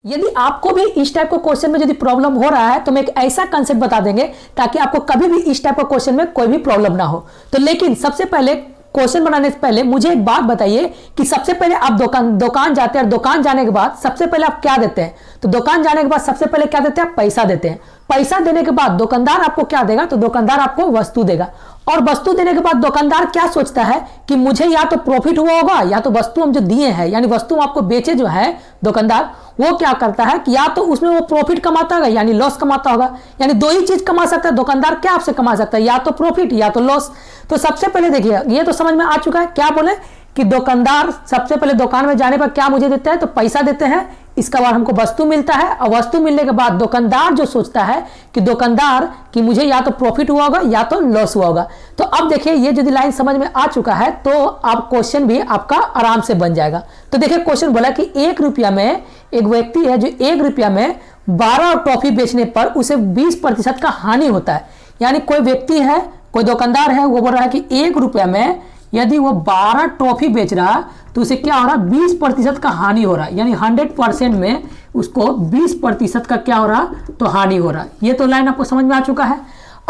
यदि आपको भी इस टाइप का क्वेश्चन में यदि प्रॉब्लम हो रहा है तो मैं एक ऐसा कंसेप्ट बता देंगे ताकि आपको कभी भी इस टाइप का क्वेश्चन में कोई भी प्रॉब्लम ना हो। तो लेकिन सबसे पहले क्वेश्चन बनाने से पहले मुझे एक बात बताइए कि सबसे पहले आप दुकान जाते हैं और दुकान जाने के बाद सबसे पहले आप क्या देते हैं? तो दुकान जाने के बाद सबसे पहले क्या देते हैं? पैसा देते हैं। पैसा देने के बाद दुकानदार आपको क्या देगा? तो दुकानदार आपको वस्तु देगा। और वस्तु देने के बाद दुकानदार क्या सोचता है कि मुझे या तो प्रॉफिट हुआ होगा या तो वस्तु हम जो दिए हैं यानी वस्तु आपको बेचे जो है दुकानदार, वो क्या करता है कि या तो उसमें वो प्रॉफिट कमाता होगा यानी लॉस कमाता होगा। यानी दो ही चीज कमा सकता है दुकानदार, क्या आपसे कमा सकता है? या तो प्रॉफिट या तो लॉस। तो सबसे पहले देखिए ये तो समझ में आ चुका है। क्या बोले कि दुकानदार सबसे पहले दुकान में जाने पर क्या मुझे देते हैं? तो पैसा देते हैं। इसके बाद हमको वस्तु मिलता है और वस्तु मिलने के बाद दुकानदार जो सोचता है कि दुकानदार कि मुझे या तो प्रॉफिट हुआ होगा या तो लॉस हुआ होगा। तो अब देखिए ये यदि लाइन समझ में आ चुका है तो आप क्वेश्चन भी आपका आराम से बन जाएगा। तो देखिए क्वेश्चन बोला कि 1 रुपया में एक व्यक्ति है जो 1 रुपया में 12 टॉफी बेचने पर उसे 20% का हानि होता है। यानी कोई व्यक्ति है, कोई दुकानदार है, वो बोल रहा है कि 1 रुपया में यदि वो 12 टॉफी बेच रहा तो उसे क्या हो रहा? 20% का हानि हो रहा है। यानी 100% में उसको 20% का क्या हो रहा? तो हानि हो रहा। ये तो लाइन आपको समझ में आ चुका है।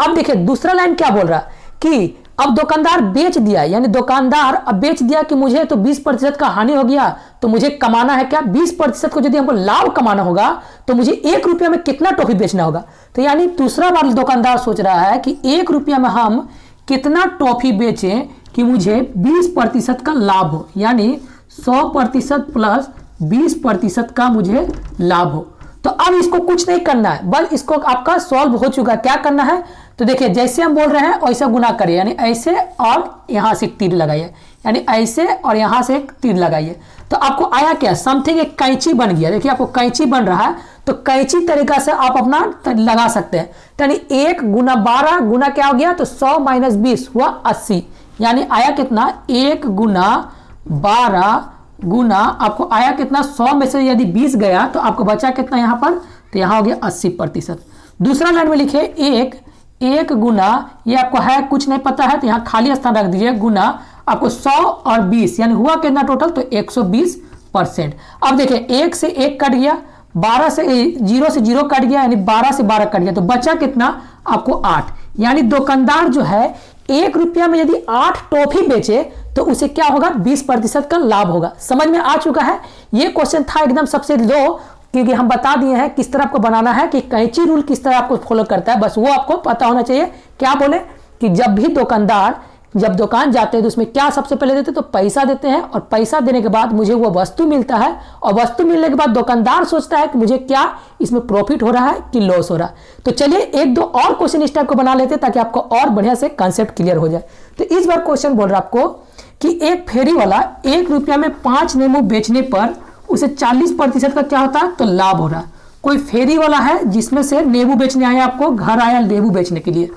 अब देखिए दूसरा लाइन क्या बोल रहा कि अब दुकानदार बेच दिया, यानी दुकानदार अब बेच दिया कि मुझे तो 20% का हानि हो गया तो मुझे कमाना है क्या? 20% को यदि हमको लाभ कमाना होगा तो मुझे 1 रुपया में कितना टॉफी बेचना होगा? तो यानी दूसरा बार दुकानदार सोच रहा है कि 1 रुपया में हम कितना टॉफी बेचें कि मुझे 20% का लाभ हो, यानी 100% प्लस 20% का मुझे लाभ हो। तो अब इसको कुछ नहीं करना है, बस इसको आपका सॉल्व हो चुका है। क्या करना है? तो देखिए जैसे हम बोल रहे हैं वैसे गुना करिए, यानी ऐसे और यहां से तीर लगाइए, यानी ऐसे और यहां से एक तीर लगाइए। तो आपको आया क्या? समथिंग एक कैंची बन गया। देखिए आपको कैंची बन रहा है तो कैंची तरीका से आप अपना लगा सकते हैं। यानी 1 गुना 12 गुना क्या हो गया? तो 100 माइनस 20 हुआ 80। यानी आया कितना? 1 गुना 12 गुना आपको आया कितना? 100 में से यदि 20 गया तो आपको बचा कितना यहाँ पर? तो यहाँ हो गया 80%। दूसरा लाइन में लिखे 1 गुना, ये आपको है कुछ नहीं पता है तो यहाँ खाली स्थान रख दीजिए, गुना आपको 100 और 20 यानी हुआ कितना टोटल? तो 120%। अब देखिए 1 से 1 कट गया, 12 से 0 से 0 कट गया, यानी 12 से 12 कट गया तो बचा कितना? आपको 8। यानी दुकानदार जो है 1 रुपया में यदि 8 टॉफी बेचे तो उसे क्या होगा? 20% का लाभ होगा। समझ में आ चुका है। ये क्वेश्चन था एकदम सबसे लो, क्योंकि हम बता दिए हैं किस तरह आपको बनाना है कि कैंची रूल किस तरह आपको फॉलो करता है, बस वो आपको पता होना चाहिए। क्या बोले कि जब भी दुकानदार जब दुकान जाते हैं तो उसमें क्या सबसे पहले देते हैं? तो पैसा देते हैं और पैसा देने के बाद मुझे वो वस्तु मिलता है और वस्तु मिलने के बाद दुकानदार सोचता है कि मुझे क्या इसमें प्रॉफिट हो रहा है कि लॉस हो रहा है। तो चलिए 1-2 और क्वेश्चन इस टाइप को बना लेते हैं ताकि आपको और बढ़िया से कंसेप्ट क्लियर हो जाए। तो इस बार क्वेश्चन बोल रहा है आपको कि एक फेरी वाला 1 रुपया में 5 नींबू बेचने पर उसे 40% का क्या होता है? तो लाभ हो रहा है। कोई फेरी वाला है जिसमें से नींबू बेचने आया, आपको घर आया नींबू बेचने के लिए,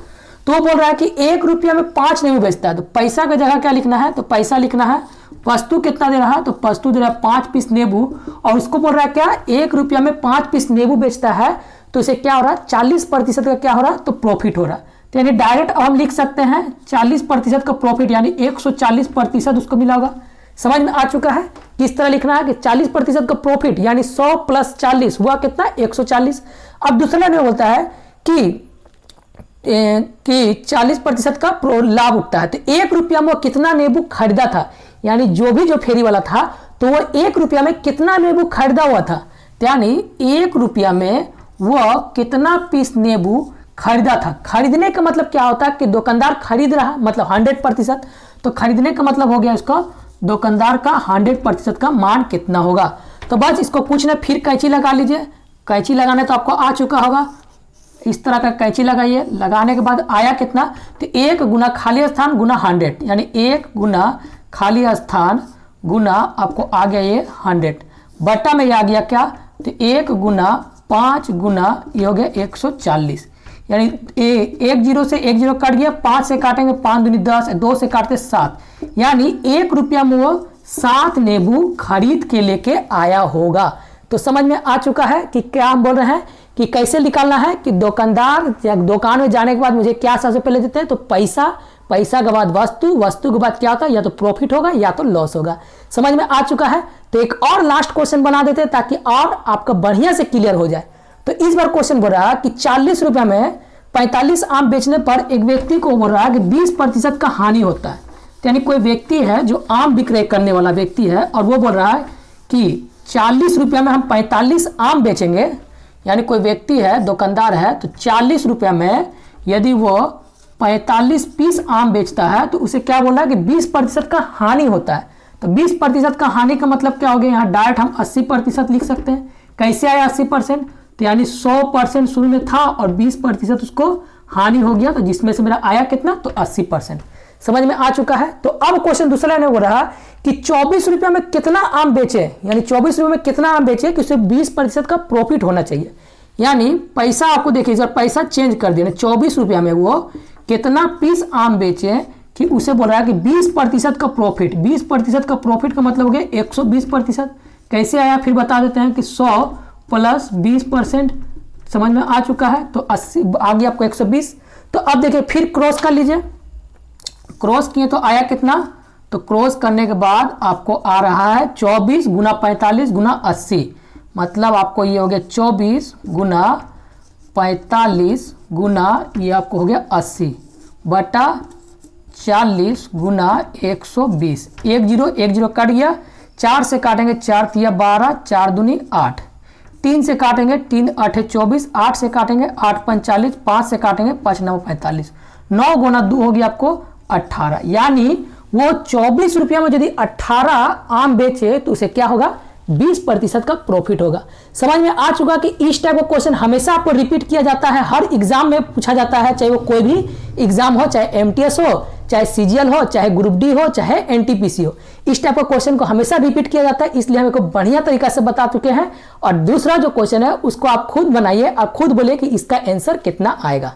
तो बोल रहा है कि 1 रुपया में 5 नींबू बेचता है। तो पैसा की जगह क्या लिखना है? तो पैसा लिखना है। वस्तु कितना दे रहा है? तो वस्तु दे रहा है 5 पीस नींबू और उसको बोल रहा है क्या? 1 रुपया में 5 पीस नींबू बेचता है तो इसे क्या हो रहा है? 40% का क्या हो रहा है? तो प्रॉफिट हो रहा है। तो यानी डायरेक्ट हम लिख सकते हैं 40% का प्रॉफिट, यानी 140% उसको मिला होगा। समझ में आ चुका है किस तरह लिखना है कि 40% का प्रॉफिट यानी 100 प्लस 40 हुआ कितना? 140। अब दूसरा में बोलता है कि 40% का लाभ उठता है। तो 1 रुपया में वो कितना नींबू खरीदा था, यानी जो फेरी वाला था तो वो 1 रुपया में कितना नींबू खरीदा हुआ था। तो यानी 1 रुपया में वो कितना पीस नींबू खरीदा था। खरीदने का मतलब क्या होता है कि दुकानदार खरीद रहा, मतलब 100%। तो खरीदने का मतलब हो गया इसका दुकानदार का 100% का मान कितना होगा। तो बस इसको कुछ ना, फिर कैंची लगा लीजिए। कैंची लगाने तो आपको आ चुका होगा, इस तरह का कैंची लगाइए। लगाने के बाद आया कितना? तो 1 गुना खाली स्थान गुना 100, यानी 1 गुना खाली स्थान गुना आपको आ गया ये 100, बटा में ये आ गया क्या? तो 1 गुना 5 गुना ये हो गया 140। यानी 1 0 से 1 0 कट गया, 5 से काटेंगे 5 दूनी 10, 2 से काटते 7, यानी 1 रुपया में वो 7 नींबू खरीद के लेके आया होगा। तो समझ में आ चुका है कि क्या हम बोल रहे हैं कि कैसे निकालना है कि दुकानदार या दुकान में जाने के बाद मुझे क्या सबसे पहले देते हैं? तो पैसा पैसा के बाद वस्तु, वस्तु के बाद क्या होता है, या तो प्रॉफिट होगा या तो लॉस होगा। समझ में आ चुका है। तो एक और लास्ट क्वेश्चन बना देते हैं ताकि और आपका बढ़िया से क्लियर हो जाए। तो इस बार क्वेश्चन बोल रहा है कि 40 रुपये में 45 आम बेचने पर एक व्यक्ति को बोल रहा है कि 20% का हानि होता है। तो यानी कोई व्यक्ति है जो आम विक्रय करने वाला व्यक्ति है और वो बोल रहा है कि 40 रुपये में हम 45 आम बेचेंगे। यानी कोई व्यक्ति है, दुकानदार है, तो 40 रुपये में यदि वो 45 पीस आम बेचता है तो उसे क्या बोल रहा है कि 20% का हानि होता है। तो 20% का हानि का मतलब क्या हो गया, यहाँ डायरेक्ट हम 80% लिख सकते हैं। कैसे आया 80%, तो यानी 100% शुरू में था और 20% उसको हानि हो गया, तो जिसमें से मेरा आया कितना, तो 80%। समझ में आ चुका है। तो अब क्वेश्चन दूसरा ने हो रहा कि 24 रुपये में कितना आम बेचे, यानी 24 रुपये में कितना आम बेचे कि उसे 20% का प्रॉफिट होना चाहिए। यानी पैसा आपको देखिए, जब पैसा चेंज कर दिया 24 रुपये में वो कितना पीस आम बेचे कि उसे बोल रहा है कि 20% का प्रॉफिट। 20% का प्रॉफिट का मतलब हो गया 120%। कैसे आया फिर बता देते हैं कि 100 प्लस 20%। समझ में आ चुका है। तो 80 आ गया आपको 120। तो अब देखिए फिर क्रॉस कर लीजिए, क्रॉस किए तो आया कितना, तो क्रॉस करने के बाद आपको आ रहा है 24 गुना 45 गुना 80, मतलब आपको ये हो गया 24 गुना 45 गुना ये आपको हो गया 80 बटा 40 गुना 120। 10 कट गया, 4 से काटेंगे 4 तिया 12, 4 दूनी 8, 3 से काटेंगे 3 8 24, 8 से काटेंगे 8 45, 5 से काटेंगे 5 9 45, 9 गुना 2 हो गया आपको 18। यानी वो 24 रुपया में यदि 18 आम बेचे तो उसे क्या होगा, 20% का प्रॉफिट होगा। समझ में आ चुका कि इस टाइप का क्वेश्चन हमेशा आपको रिपीट किया जाता है, हर एग्जाम में पूछा जाता है, चाहे वो कोई भी एग्जाम हो, चाहे एमटीएस हो, चाहे सीजीएल हो, चाहे ग्रुप डी हो, चाहे एनटीपीसी हो। इस टाइप का क्वेश्चन को हमेशा रिपीट किया जाता है, इसलिए हम इसको बढ़िया तरीका से बता चुके हैं। और दूसरा जो क्वेश्चन है उसको आप खुद बनाइए और खुद बोलिए कि इसका आंसर कितना आएगा।